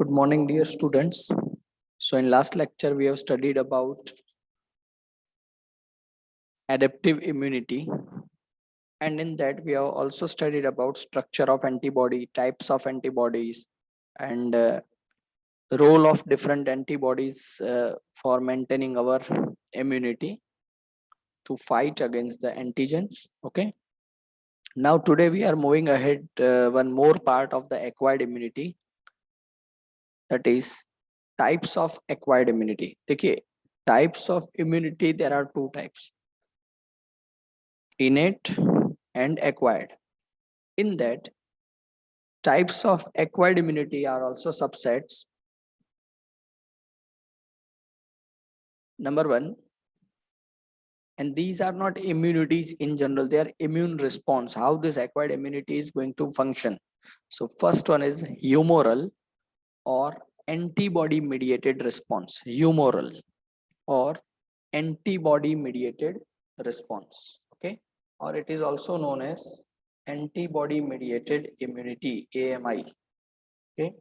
Good morning, dear students. So in last lecture, we have studied about adaptive immunity. And in that, we have also studied about structure of antibody, types of antibodies, and role of different antibodies for maintaining our immunity to fight against the antigens. Okay. Now today we are moving ahead one more part of the acquired immunity, that is types of acquired immunity. देखिए, types of immunity, there are two types, innate and acquired. In that, types of acquired immunity are also subsets. Number one, and these are not immunities in general, they are immune response, how this acquired immunity is going to function. So first one is humoral or antibody mediated response, humoral or antibody mediated response, okay, or it is also known as antibody mediated immunity, AMI. Okay,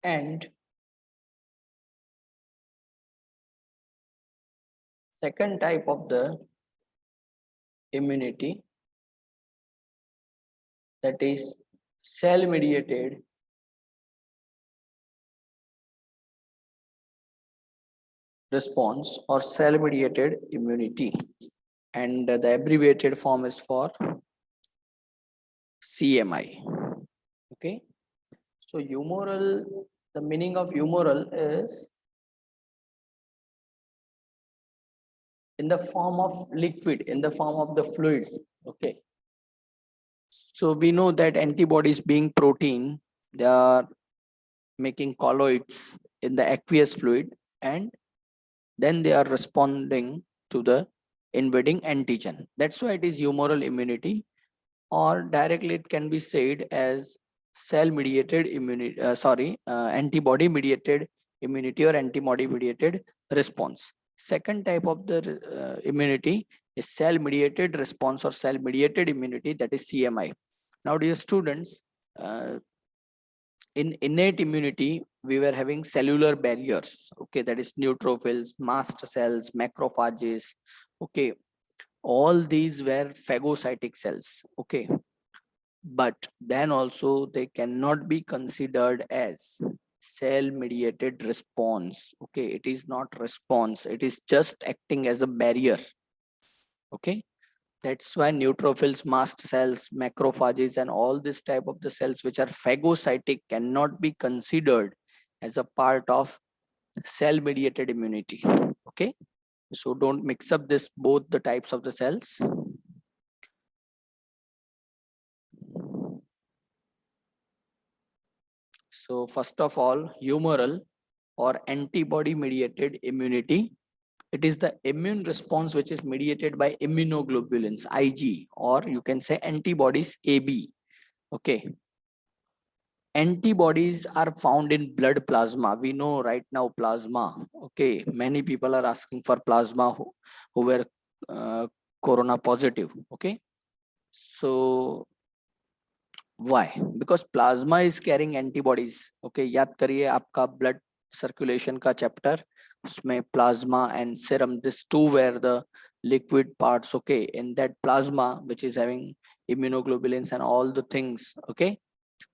and second type of the immunity, that is cell mediated response or cell mediated immunity, and the abbreviated form is for CMI. Okay, so humoral, the meaning of humoral is in the form of liquid, in the form of the fluid. Okay, so we know that antibodies being protein, they are making colloids in the aqueous fluid, and then they are responding to the invading antigen. That's why it is humoral immunity, or directly it can be said as cell mediated immunity, antibody mediated immunity or antibody mediated response. Second type of the immunity is cell mediated response or cell mediated immunity, that is CMI. Now dear students, in innate immunity we were having cellular barriers, okay, that is neutrophils, mast cells, macrophages, okay, all these were phagocytic cells, okay, but then also they cannot be considered as cell mediated response. Okay, it is not response, it is just acting as a barrier. Okay, that's why neutrophils, mast cells, macrophages, and all this type of the cells which are phagocytic cannot be considered as a part of cell mediated immunity. Okay, so don't mix up this both the types of the cells. So first of all, humoral or antibody mediated immunity, it is the immune response which is mediated by immunoglobulins, IG, or you can say antibodies, AB. Okay, antibodies are found in blood plasma. We know right now plasma. Okay, many people are asking for plasma who were corona positive. Okay, so why? Because plasma is carrying antibodies. Okay, याद करिए आपका blood circulation का chapter, उसमें plasma and serum, these two were the liquid parts. Okay, in that plasma which is having immunoglobulins and all the things. Okay,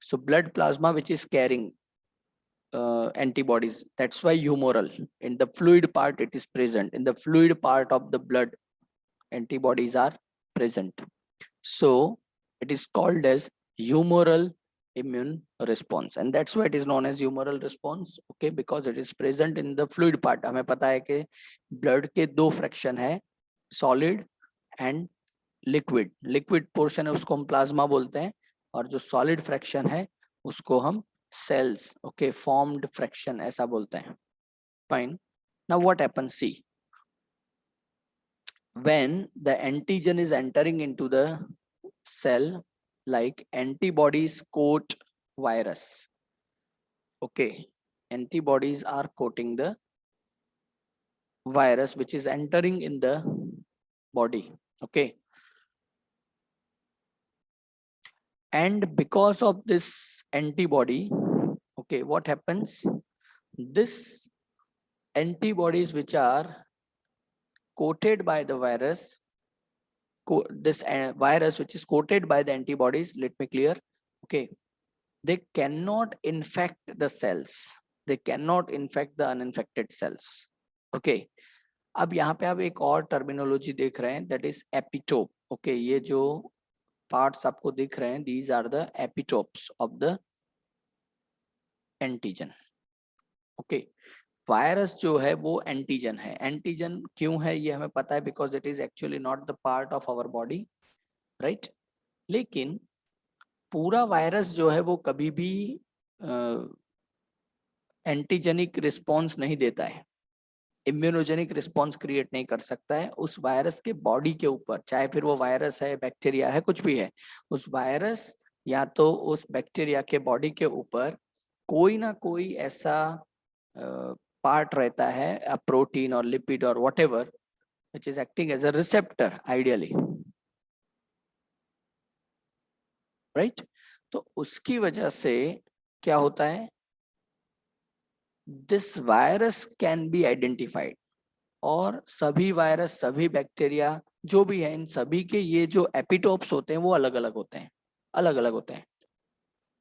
so blood plasma which is carrying antibodies, that's why humoral. In the fluid part it is present, in the fluid part of the blood antibodies are present, so it is called as humoral immune response, and that's why it is known as humoral response. Okay, because it is present in the fluid part. हमें पता है कि blood के दो fraction है, solid and liquid. Liquid portion है उसको हम plasma बोलते हैं, और जो solid fraction है उसको हम cells, okay, formed fraction ऐसा बोलते हैं. Fine. Now what happens? See, when the antigen is entering into the cell, like antibodies coat virus. Okay, antibodies are coating the virus which is entering in the body. Okay, and because of this antibody, okay, what happens, this antibodies which are coated by the virus, this virus which is coated by the antibodies, let me clear, okay, they cannot infect the cells, they cannot infect the uninfected cells. Okay, अब यहाँ पे आप एक और terminology देख रहे हैं, that is epitope. Okay, ये जो पार्ट्स आपको दिख रहे हैं, these are the epitopes of the antigen. Okay, virus जो है वो एंटीजन है. एंटीजन क्यों है ये हमें पता है, because it is actually not the part of our body, right. लेकिन पूरा वायरस जो है वो कभी भी एंटीजेनिक रिस्पॉन्स नहीं देता है, इम्यूनोजेनिक रिस्पॉन्स क्रिएट नहीं कर सकता है उस वायरस के बॉडी के ऊपर, चाहे फिर वो वायरस है, बैक्टीरिया है, कुछ भी है. उस वायरस या तो उस बैक्टीरिया के बॉडी के ऊपर कोई ना कोई ऐसा पार्ट रहता है, अ प्रोटीन और लिपिड और whatever which is acting as a receptor ideally, right. तो उसकी वजह से क्या होता है, this virus can be identified. और सभी वायरस, सभी बैक्टीरिया जो भी है, इन सभी के ये जो एपिटोप्स होते हैं वो अलग अलग होते हैं, अलग अलग होते हैं.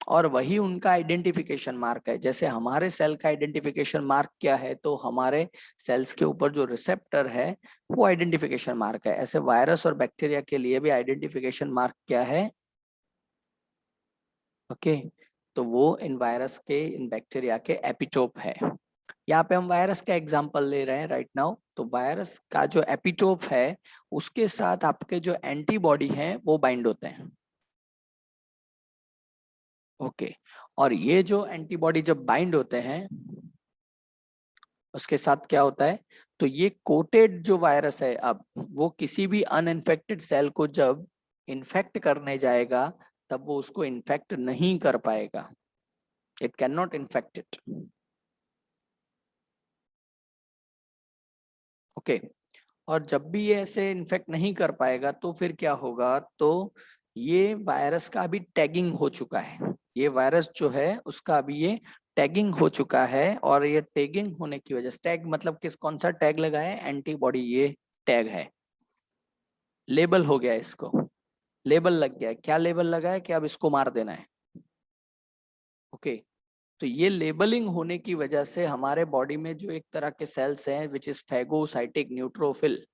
और वही उनका आइडेंटिफिकेशन मार्क है. जैसे हमारे सेल का आइडेंटिफिकेशन मार्क क्या है, तो हमारे सेल्स के ऊपर जो रिसेप्टर है वो आइडेंटिफिकेशन मार्क है. ऐसे वायरस और बैक्टीरिया के लिए भी आइडेंटिफिकेशन मार्क क्या है, ओके, तो वो इन वायरस के, इन बैक्टीरिया के एपिटोप है. यहाँ पे हम वायरस का एग्जांपल ले रहे हैं राइट नाउ. तो वायरस का जो एपिटोप है उसके साथ आपके जो एंटीबॉडी हैं वो बाइंड होते हैं. ओके, और ये जो एंटीबॉडी जब बाइंड होते हैं उसके साथ क्या होता है, तो ये कोटेड जो वायरस है, अब वो किसी भी अनइन्फेक्टेड सेल को जब इन्फेक्ट करने जाएगा तब वो उसको इन्फेक्ट नहीं कर पाएगा. It can not infect it. Okay, और जब भी ये ऐसे इन्फेक्ट नहीं कर पाएगा तो फिर क्या होगा, तो ये वायरस का अभी टैगिंग हो चुका है. ये वायरस जो है उसका अभी ये टैगिंग हो चुका है, और ये टैगिंग होने की वजह से, टैग मतलब किस, कौन सा टैग लगा है, एंटीबॉडी, ये टैग है, लेबल हो गया, इसको लेबल लग गया है. क्या लेबल लगा है कि अब इसको मार देना है. ओके, तो ये लेबलिंग होने की वजह से हमारे बॉडी में जो एक तरह के सेल्स हैं which is phagocytic neutrophil,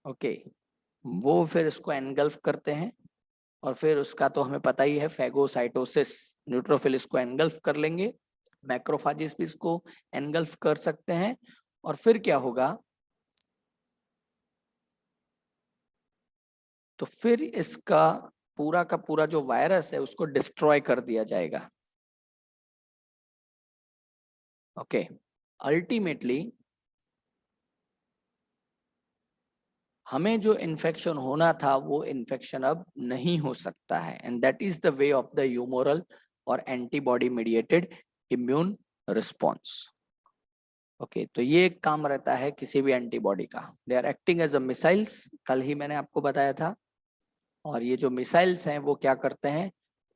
okay, वो फिर इसको एनगल्फ करते हैं. और फिर उसका तो हमें पता ही है, फैगोसाइटोसिस, न्यूट्रोफिल इसको एनगल्फ कर लेंगे, मैक्रोफाजिस भी इसको एनगल्फ कर सकते हैं. और फिर क्या होगा, तो फिर इसका पूरा का पूरा जो वायरस है उसको डिस्ट्रॉय कर दिया जाएगा. ओके, अल्टीमेटली हमें जो इन्फेक्शन होना था वो इन्फेक्शन अब नहीं हो सकता है. And that is the way of the humoral और antibody mediated immune response. Okay, तो ये एक काम रहता है किसी भी एंटीबॉडी का. They are acting as a missiles, कल ही मैंने आपको बताया था. और ये जो मिसाइल्स हैं वो क्या करते हैं,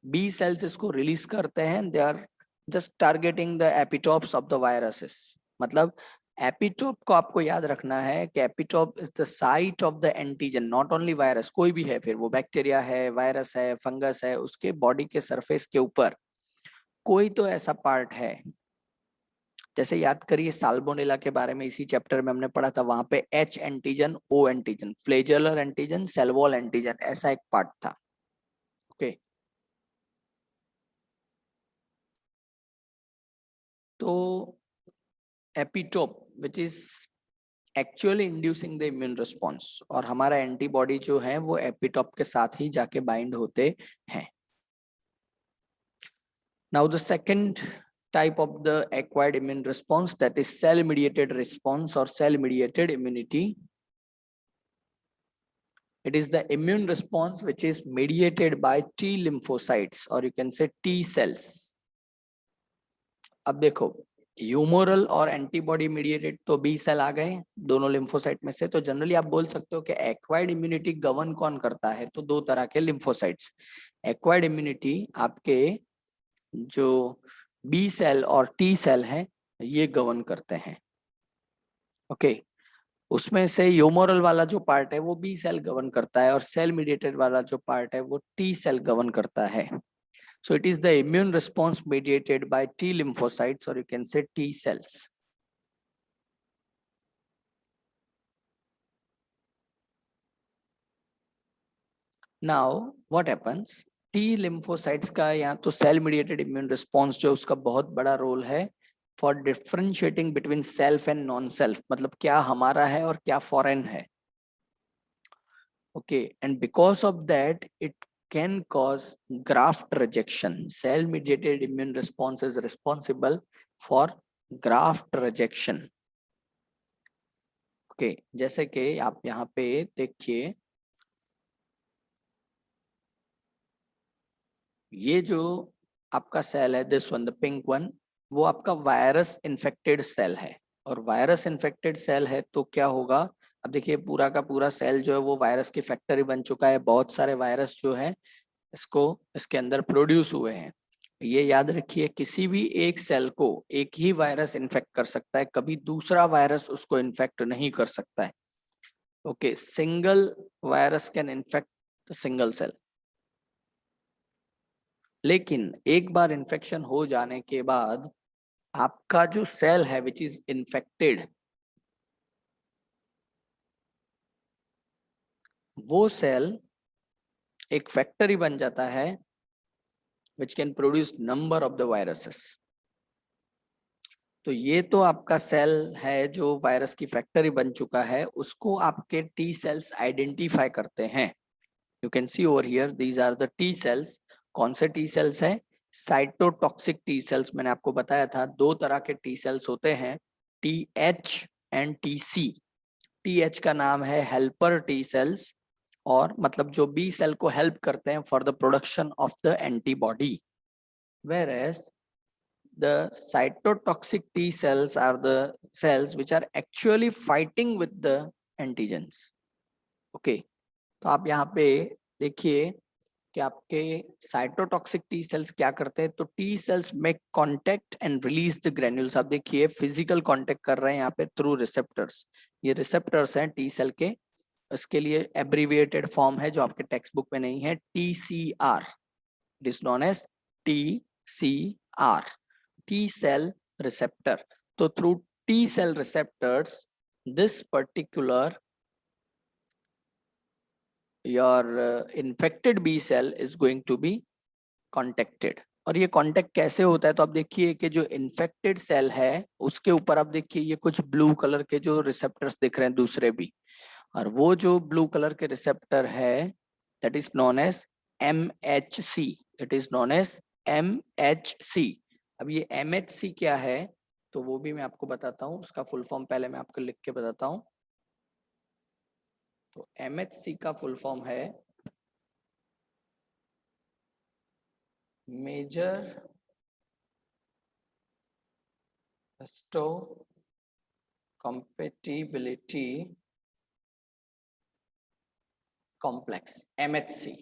बी सेल्स इसको रिलीज करते हैं. They are just targeting the epitopes of the viruses. मतलब एपिटोप को आपको याद रखना है कि epitope is the site of the antigen, not only virus, कोई भी है, फिर वो बैक्टीरिया है, वायरस है, फंगस है, उसके बॉडी के सरफेस के ऊपर कोई तो ऐसा पार्ट है. जैसे याद करिए साल्मोनेला के बारे में, इसी चैप्टर में हमने पढ़ा था, वहां पे H antigen, O antigen, flagellar antigen, cell wall antigen, ऐसा एक पार्ट था. ओके, तो epitope which is actually inducing the immune response, और हमारा एंटीबॉडी जो है वो एपिटोप के साथ ही जाके बाइंड होते हैं. Now the second type of the acquired immune response, that is cell mediated response or cell mediated immunity. It is the immune response which is mediated by T lymphocytes, or you can say T cells. अब देखो, humoral और antibody mediated तो B cell आ गए दोनों lymphocyte में से। तो generally आप बोल सकते हो कि एक्वायर्ड इम्यूनिटी गवर्न कौन करता है, तो दो तरह के लिम्फोसाइट्स। एक्वायर्ड इम्यूनिटी आपके जो बी सेल और टी सेल है ये गवर्न करते हैं। ओके, उसमें से ह्यूमोरल वाला जो पार्ट है वो बी सेल गवर्न करता है और सेल मीडिएटेड वाला जो पार्ट है वो टी सेल गवर्न करता है। So it is the immune response mediated by T lymphocytes, or you can say T cells. Now what happens? T lymphocytes का यहाँ तो cell mediated immune response जो उसका बहुत बड़ा रोल है for differentiating between self and non-self, मतलब क्या हमारा है और क्या foreign है। Okay, and because of that it can cause graft rejection. Cell mediated immune response is responsible for graft rejection. Okay जैसे कि आप यहाँ पे देखिए, ये जो आपका सेल है this one the pink one, वो आपका वायरस इन्फेक्टेड सेल है। और वायरस इन्फेक्टेड सेल है तो क्या होगा, अब देखिए पूरा का पूरा सेल जो है वो वायरस की फैक्ट्री बन चुका है। बहुत सारे वायरस जो है इसको इसके अंदर प्रोड्यूस हुए हैं। ये याद रखिए किसी भी एक सेल को एक ही वायरस इन्फेक्ट कर सकता है, कभी दूसरा वायरस उसको इन्फेक्ट नहीं कर सकता है। Okay, single virus can infect single cell, लेकिन एक बार इन्फेक्शन हो जाने के बाद आपका जो सेल है विच इज इन्फेक्टेड, वो सेल एक फैक्ट्री बन जाता है which can produce number of the viruses. तो ये तो आपका सेल है जो वायरस की फैक्ट्री बन चुका है, उसको आपके टी सेल्स आइडेंटिफाई करते हैं। You can see over here these are the T cells. कौन से टी सेल्स है? Cytotoxic T cells. मैंने आपको बताया था दो तरह के टी सेल्स होते हैं, T H and T C. T H का नाम है हेल्पर टी सेल्स, और मतलब जो बी सेल को हेल्प करते हैं for the production of the antibody, whereas the cytotoxic T cells are the cells which are actually fighting with the antigens. Okay, तो आप यहाँ पे देखिए कि आपके साइटोटॉक्सिक टी सेल्स क्या करते हैं, तो T cells make contact and release the granules. आप देखिए फिजिकल कांटेक्ट कर रहे हैं यहाँ पे थ्रू रिसेप्टर्स। ये रिसेप्टर्स हैं टी सेल के, इसके लिए एब्रीविएटेड फॉर्म है जो आपके टेक्स्ट बुक में नहीं है, TCR। It is known as TCR, T cell receptor. So through T cell receptors, this particular your infected B cell is going to be contacted. और ये कांटेक्ट कैसे होता है, तो आप देखिए कि जो इन्फेक्टेड सेल है उसके ऊपर आप देखिए ये कुछ ब्लू कलर के जो रिसेप्टर्स दिख रहे हैं दूसरे भी, और वो जो ब्लू कलर के रिसेप्टर है that is known as MHC। It is known as MHC। अब ये MHC क्या है तो वो भी मैं आपको बताता हूँ, उसका फुल फॉर्म पहले मैं आपको लिख के बताता हूँ। तो MHC का फुल फॉर्म है major histocompatibility complex, MHC,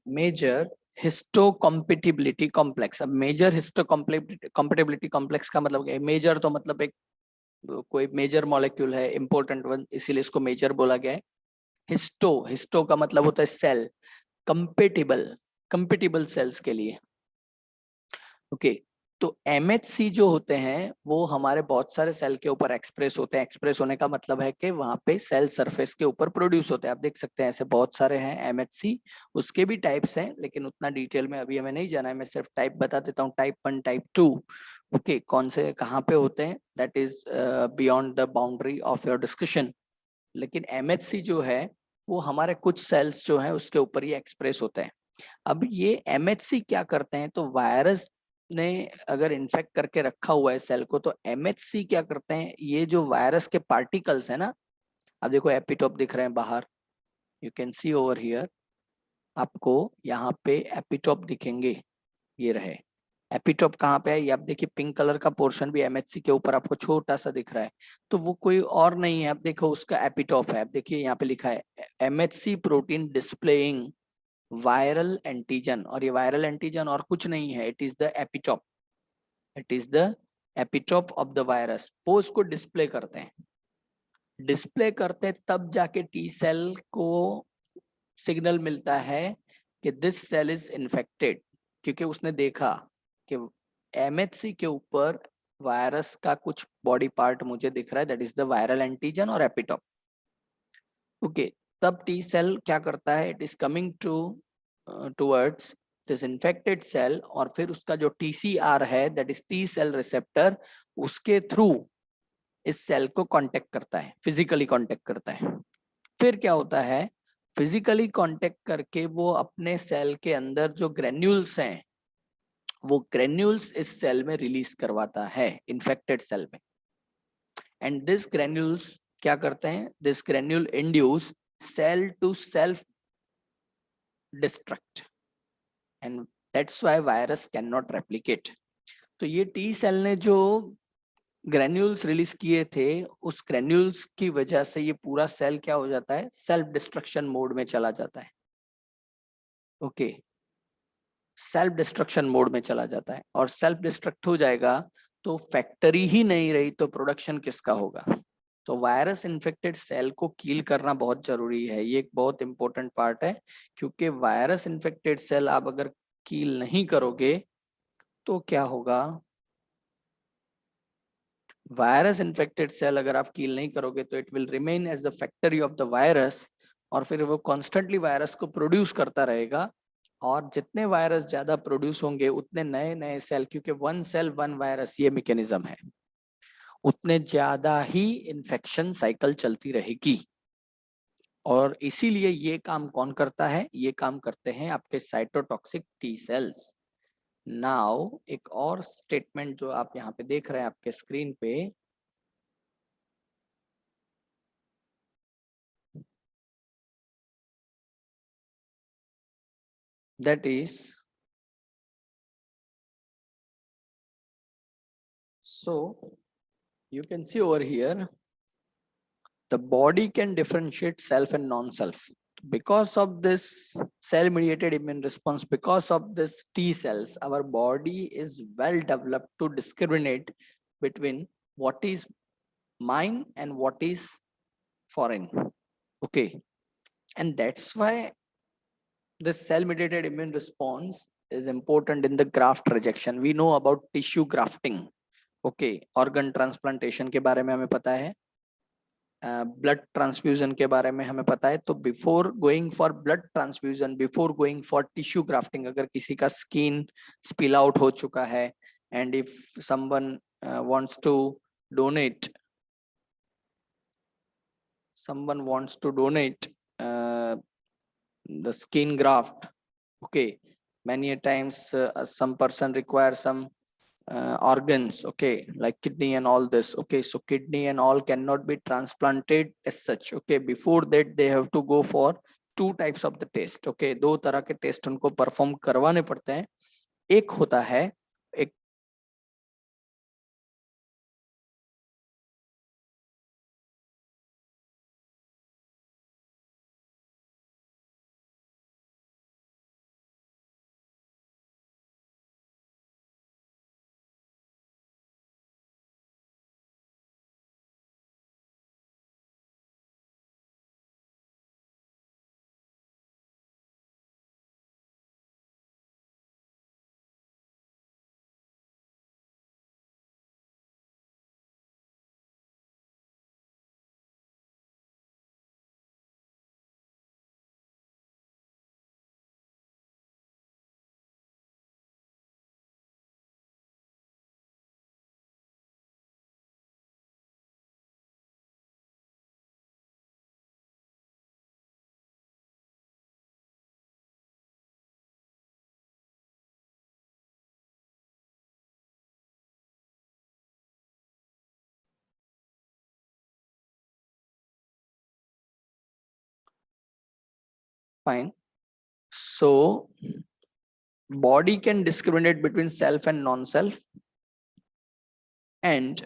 major histocompatibility complex. अब मेजर हिस्टोकम्पैटिबिलिटी कॉम्प्लेक्स का मतलब क्या है? मेजर तो मतलब एक कोई मेजर मॉलिक्यूल है, इंपॉर्टेंट वन, इसीलिए इसको मेजर बोला गया है। हिस्टो का मतलब होता है सेल, कंपेटिबल सेल्स के लिए। ओके, तो MHC जो होते हैं वो हमारे बहुत सारे सेल के ऊपर एक्सप्रेस होते हैं। एक्सप्रेस होने का मतलब है कि वहां पे सेल सरफेस के ऊपर प्रोड्यूस होते हैं। आप देख सकते हैं ऐसे बहुत सारे हैं MHC, उसके भी टाइप्स हैं लेकिन उतना डिटेल में अभी हमें नहीं जाना है, मैं सिर्फ टाइप बता देता हूँ, टाइप 1 टाइप 2। ओके, कौन से कहाँ पे होते हैं that is beyond the boundary of your discussion. लेकिन MHC जो है वो हमारे कुछ सेल्स जो है उसके ऊपर ही एक्सप्रेस होते हैं। अब ये MHC क्या करते हैं, तो वायरस ने अगर इन्फेक्ट करके रखा हुआ है सेल को, तो MHC क्या करते हैं, ये जो वायरस के पार्टिकल्स है ना, अब देखो एपिटोप दिख रहे हैं बाहर, you can see over here, आपको यहाँ पे एपिटोप दिखेंगे, ये रहे। एपिटोप कहाँ पे है, ये आप देखिए पिंक कलर का पोर्शन भी एमएचसी के ऊपर आपको छोटा सा दिख रहा है, तो वो कोई और नहीं है, आप देखो उसका एपिटोप है। आप देखिए यहाँ पे लिखा है MHC protein displaying viral antigen, और ये वायरल एंटीजन और कुछ नहीं है, it is the epitope, it is the epitope of the virus. वो उसको डिस्प्ले करते हैं, डिस्प्ले करते हैं तब जाके टी सेल को सिग्नल मिलता है कि दिस सेल इज इन्फेक्टेड, क्योंकि उसने देखा कि एमएचसी के ऊपर वायरस का कुछ बॉडी पार्ट मुझे दिख रहा है, that is the viral antigen और एपिटोप। ओके, तब टी सेल क्या करता है, it is coming towards this infected cell, और फिर उसका जो टीसीआर है, that is T cell receptor, उसके थ्रू इस सेल को कांटेक्ट करता है, फिजिकली कांटेक्ट करता है। फिर क्या होता है, फिजिकली कांटेक्ट करके वो अपने सेल के अंदर जो ग्रेन्यूल्स हैं, वो ग्रेन्यूल्स इस सेल में रिलीज करवाता है, इन्फेक्टेड सेल में। एंड दिस ग्रेन्यूल्स क्या करते हैं, this granule induce cell to self destruct, and that's why virus can not replicate. तो ये टी सेल ने जो ग्रेन्यूल्स रिलीज किए थे, उस ग्रेन्यूल्स की वजह से ये पूरा सेल क्या हो जाता है, सेल्फ डिस्ट्रक्शन मोड में चला जाता है। ओके, सेल्फ डिस्ट्रक्शन मोड में चला जाता है, और सेल्फ डिस्ट्रक्ट हो जाएगा तो फैक्ट्री ही नहीं रही तो प्रोडक्शन किसका होगा। तो वायरस इन्फेक्टेड सेल को कील करना बहुत जरूरी है, ये एक बहुत इंपॉर्टेंट पार्ट है, क्योंकि वायरस इन्फेक्टेड सेल आप अगर कील नहीं करोगे तो क्या होगा, वायरस इन्फेक्टेड सेल अगर आप कील नहीं करोगे तो it will remain as the factory of the virus, और फिर वो कॉन्स्टेंटली वायरस को प्रोड्यूस करता रहेगा, और जितने वायरस ज्यादा प्रोड्यूस होंगे उतने नए नए सेल, क्योंकि वन सेल वन वायरस ये मैकेनिज्म है, उतने ज्यादा ही इन्फेक्शन साइकिल चलती रहेगी। और इसीलिए ये काम कौन करता है, ये काम करते हैं आपके साइटोटॉक्सिक टी सेल्स। नाउ एक और स्टेटमेंट जो आप यहाँ पे देख रहे हैं आपके स्क्रीन पे, that is, so you can see over here the body can differentiate self and non-self because of this cell mediated immune response, because of this T cells. Our body is well developed to discriminate between what is mine and what is foreign. Okay, and that's why the cell mediated immune response is important in the graft rejection. We know about tissue grafting. Okay, organ transplantation के बारे में हमें पता है, blood transfusion के बारे में हमें पता है। तो before going for blood transfusion, before going for tissue grafting, अगर किसी का स्किन स्पिल आउट हो चुका है, and if someone wants to donate, someone wants to donate the skin graft, okay, many a times some person requires some organs, okay, like kidney and all this. Okay, so kidney and all cannot be transplanted as such. Okay, before that they have to go for two types of the test. Okay, दो तरह के test उनको perform करवाने पड़ते हैं। एक होता है, एक fine. So body can discriminate between self and non-self, and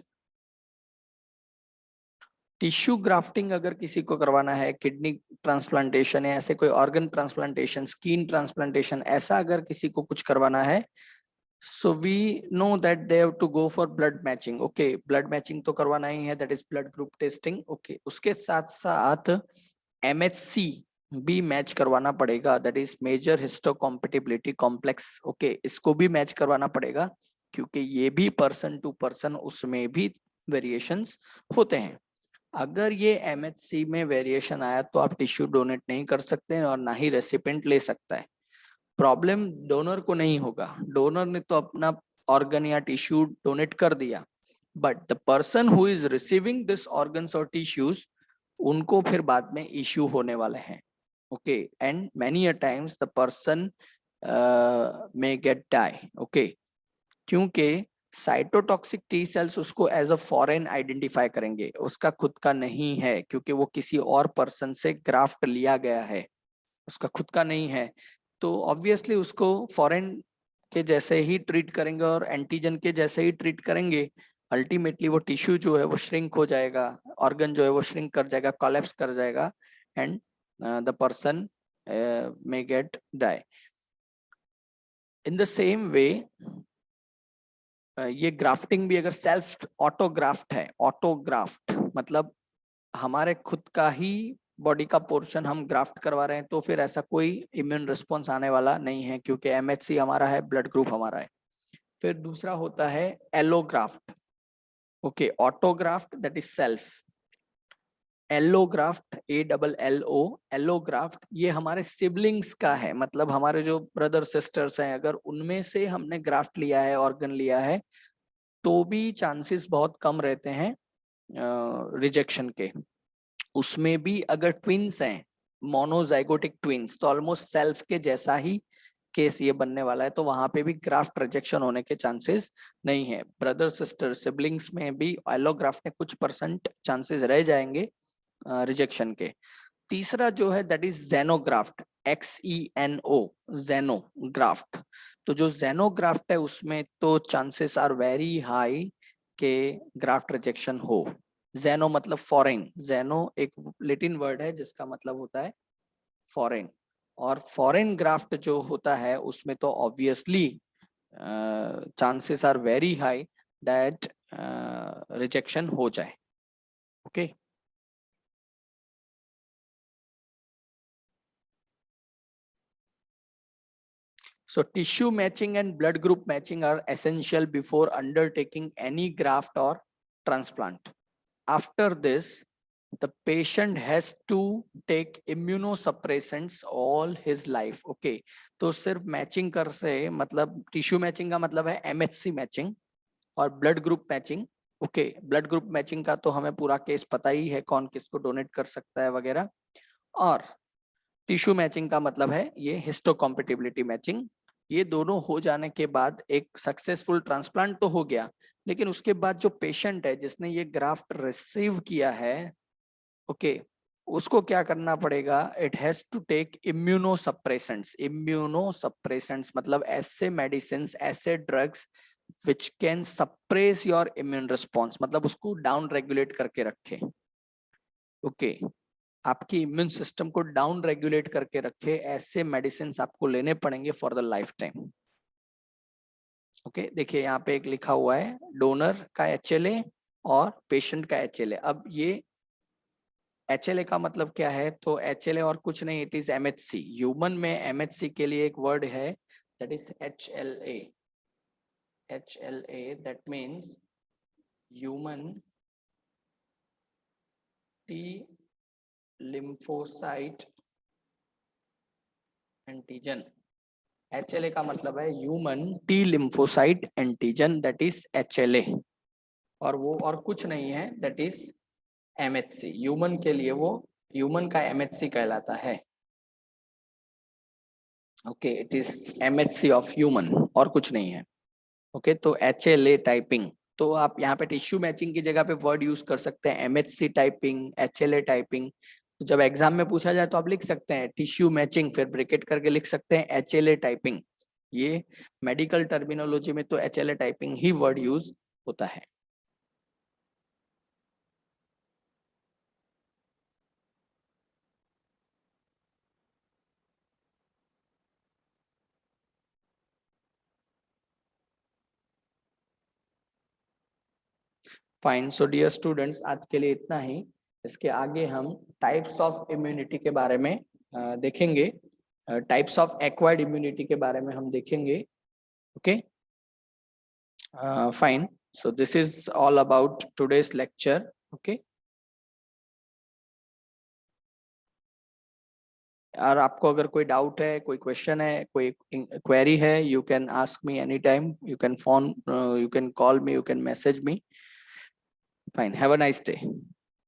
tissue grafting अगर किसी को करवाना है, किडनी ट्रांसप्लांटेशन या ऐसे कोई ऑर्गन ट्रांसप्लांटेशन, स्किन ट्रांसप्लांटेशन, ऐसा अगर किसी को कुछ करवाना है, so we know that they have to go for blood matching. Okay, blood matching तो करवाना ही है, that is blood group testing. Okay, उसके साथ साथ MHC भी मैच करवाना पड़ेगा, that is major histocompatibility complex. Okay, इसको भी मैच करवाना पड़ेगा क्योंकि ये भी पर्सन टू पर्सन उसमें भी वेरिएशंस होते हैं. अगर ये MHC में वेरिएशन आया तो आप टिश्यू डोनेट नहीं कर सकते और ना ही रेसिपिएंट ले सकता है. प्रॉब्लम डोनर को नहीं होगा, डोनर ने तो अपना ऑर्गन या टिश्यू डोनेट कर दिया, but the person who is receiving this organs और टिश्यूज, उनको फिर बाद में इश्यू होने वाले हैं. Okay, and many a times the person may get die. Okay, क्योंकि साइटोटॉक्सिक टी सेल्स उसको एज अ फॉरेन आइडेंटिफाई करेंगे, उसका खुद का नहीं है, क्योंकि वो किसी और पर्सन से ग्राफ्ट लिया गया है, उसका खुद का नहीं है. तो ऑब्वियसली उसको फॉरेन के जैसे ही ट्रीट करेंगे और एंटीजन के जैसे ही ट्रीट करेंगे. अल्टीमेटली वो टिश्यू जो है वो श्रिंक हो जाएगा, ऑर्गन जो है वो श्रिंक कर जाएगा, कोलैप्स कर जाएगा, and the person may get die. In the same way ये ग्राफ्टिंग भी अगर सेल्फ ऑटोग्राफ्ट है, ऑटोग्राफ्ट मतलब हमारे खुद का ही बॉडी का पोर्शन हम ग्राफ्ट करवा रहे हैं, तो फिर ऐसा कोई इम्यून रिस्पॉन्स आने वाला नहीं है, क्योंकि MHC हमारा है, ब्लड ग्रुप हमारा है. फिर दूसरा होता है allograft. Okay, autographed that is self. Allograft, ALLO, allograft ये हमारे सिबलिंग्स का है, मतलब हमारे जो ब्रदर सिस्टर्स हैं, अगर उनमें से हमने ग्राफ्ट लिया है, ऑर्गन लिया है, तो भी चांसेस बहुत कम रहते हैं रिजेक्शन के. उसमें भी अगर ट्विंस हैं, मोनोजाइगोटिक ट्विंस, तो ऑलमोस्ट सेल्फ के जैसा ही केस ये बनने वाला है, तो वहां पे भी ग्राफ्ट रिजेक्शन होने के चांसेस नहीं है. ब्रदर सिस्टर सिबलिंग्स में भी एलोग्राफ्ट में कुछ % चांसेस रह जाएंगे रिजेक्शन के. तीसरा जो है दैट इज जेनोग्राफ्ट, XENO, जेनोग्राफ्ट. तो जो जेनोग्राफ्ट है उसमें तो चांसेस आर वेरी हाई के ग्राफ्ट रिजेक्शन हो. जेनो मतलब फॉरेन, जेनो एक लैटिन वर्ड है जिसका मतलब होता है फॉरेन, और फॉरेन ग्राफ्ट जो होता है उसमें तो obviously chances are very high that rejection हो जाए. Okay, so tissue matching and blood group matching are essential before undertaking any graft or transplant. After this, the patient has to take immunosuppressants all his life. Okay, तो सिर्फ matching कर से मतलब tissue matching का मतलब है MHC matching और blood group matching. Okay, blood group matching का तो हमें पूरा केस पता ही है, कौन किसको डोनेट कर सकता है वगैरह. और टिश्यू मैचिंग का मतलब है ये हिस्टोकॉम्पेटिबिलिटी मैचिंग. ये दोनों हो जाने के बाद एक सक्सेसफुल ट्रांसप्लांट तो हो गया, लेकिन उसके बाद जो पेशेंट है जिसने ये ग्राफ्ट रिसीव किया है, ओके, उसको क्या करना पड़ेगा? It has to take immunosuppressants. Immunosuppressants मतलब ऐसे मेडिसिन, ऐसे drugs which can suppress your immune response, मतलब उसको डाउन रेगुलेट करके रखे. ओके, आपकी इम्यून सिस्टम को डाउन रेगुलेट करके रखे, ऐसे मेडिसिन आपको लेने पड़ेंगे for the life time. Okay, देखिए यहाँ पे एक लिखा हुआ है डोनर का HLA और पेशेंट का HLA. अब ये HLA का मतलब क्या है? तो HLA और कुछ नहीं, इट इज MHC. ह्यूमन में MHC के लिए एक वर्ड है that is HLA. HLA that means human T lymphocyte antigen. HLA का मतलब है human T lymphocyte antigen, that is HLA, और वो और कुछ नहीं है, दैट इज MHC. ह्यूमन के लिए वो ह्यूमन का MHC कहलाता है. Okay, it is MHC of human और कुछ नहीं है. ओके, तो HLA टाइपिंग, तो आप यहाँ पे टिश्यू मैचिंग की जगह पे वर्ड यूज कर सकते हैं MHC टाइपिंग, HLA टाइपिंग. तो जब एग्जाम में पूछा जाए तो आप लिख सकते हैं टिश्यू मैचिंग, फिर ब्रैकेट करके लिख सकते हैं HLA टाइपिंग. ये मेडिकल टर्मिनोलॉजी में तो HLA टाइपिंग ही वर्ड यूज होता है। फाइन। सो डियर स्टूडेंट्स, आज के लिए इतना ही। इसके आगे हम टाइप्स ऑफ इम्यूनिटी के बारे में देखेंगे। टाइप्स ऑफ एक्वायर्ड इम्यूनिटी के बारे में हम देखेंगे। Okay, fine. So this is all about today's lecture. Okay, और आपको अगर कोई डाउट है, कोई क्वेश्चन है, कोई क्वेरी है, you can ask me any time, you can phone, you can call me, you can message me. Fine, have a nice day.